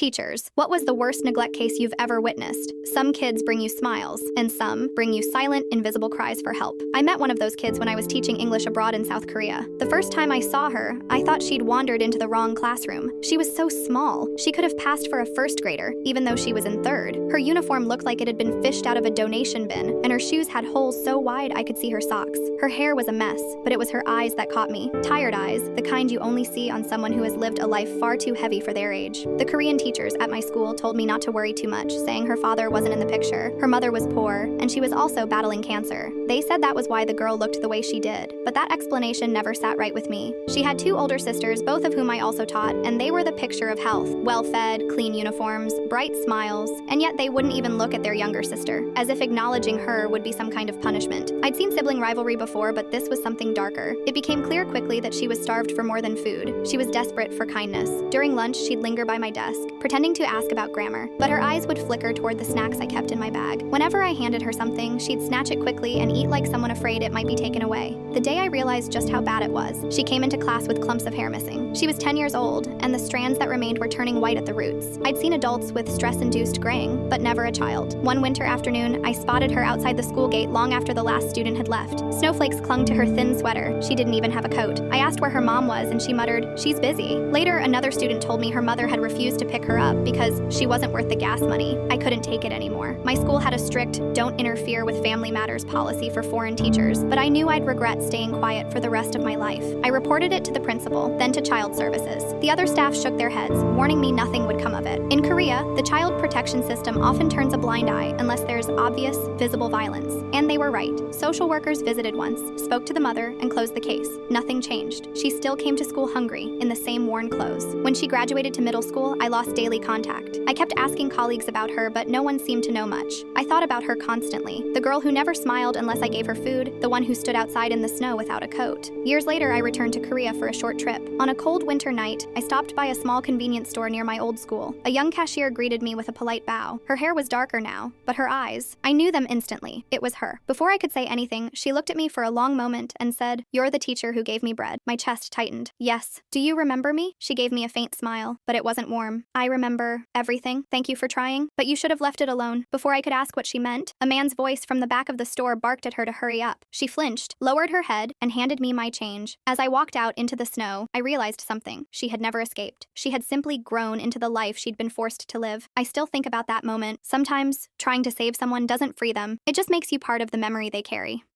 Teachers, what was the worst neglect case you've ever witnessed? Some kids bring you smiles, and some bring you silent, invisible cries for help. I met one of those kids when I was teaching English abroad in South Korea. The first time I saw her, I thought she'd wandered into the wrong classroom. She was so small. She could have passed for a first grader, even though she was in third. Her uniform looked like it had been fished out of a donation bin, and her shoes had holes so wide I could see her socks. Her hair was a mess, but it was her eyes that caught me. Tired eyes, the kind you only see on someone who has lived a life far too heavy for their age. The Korean teachers at my school told me not to worry too much, saying her father wasn't in the picture, her mother was poor, and she was also battling cancer. They said that was why the girl looked the way she did, but that explanation never sat right with me. She had two older sisters, both of whom I also taught, and they were the picture of health. Well-fed, clean uniforms, bright smiles, and yet they wouldn't even look at their younger sister, as if acknowledging her would be some kind of punishment. I'd seen sibling rivalry before, but this was something darker. It became clear quickly that she was starved for more than food. She was desperate for kindness. During lunch, she'd linger by my desk, pretending to ask about grammar, but her eyes would flicker toward the snacks I kept in my bag. Whenever I handed her something, she'd snatch it quickly and eat like someone afraid it might be taken away. The day I realized just how bad it was, she came into class with clumps of hair missing. She was 10 years old, and the strands that remained were turning white at the roots. I'd seen adults with stress-induced graying, but never a child. One winter afternoon, I spotted her outside the school gate long after the last student had left. Snowflakes clung to her thin sweater. She didn't even have a coat. I asked where her mom was, and she muttered, "She's busy." Later, another student told me her mother had refused to pick her up because she wasn't worth the gas money. I couldn't take it anymore. My school had a strict "don't interfere with family matters" policy for foreign teachers, but I knew I'd regret staying quiet for the rest of my life. I reported it to the principal, then to child services. The other staff shook their heads, warning me nothing would come of it. In Korea, the child protection system often turns a blind eye unless there's obvious, visible violence. And they were right. Social workers visited once, spoke to the mother, and closed the case. Nothing changed. She still came to school hungry, in the same worn clothes. When she graduated to middle school, I lost daily contact. I kept asking colleagues about her, but no one seemed to know much. I thought about her constantly. The girl who never smiled unless I gave her food, the one who stood outside in the snow without a coat. Years later, I returned to Korea for a short trip. On a cold winter night, I stopped by a small convenience store near my old school. A young cashier greeted me with a polite bow. Her hair was darker now, but her eyes, I knew them instantly. It was her. Before I could say anything, she looked at me for a long moment and said, "You're the teacher who gave me bread." My chest tightened. "Yes. Do you remember me?" She gave me a faint smile, but it wasn't warm. "I remember everything. Thank you for trying, but you should have left it alone." Before I could ask what she meant, a man's voice from the back of the store barked at her to hurry up. She flinched, lowered her head, and handed me my change. As I walked out into the snow, I realized something. She had never escaped. She had simply grown into the life she'd been forced to live. I still think about that moment. Sometimes, trying to save someone doesn't free them. It just makes you part of the memory they carry.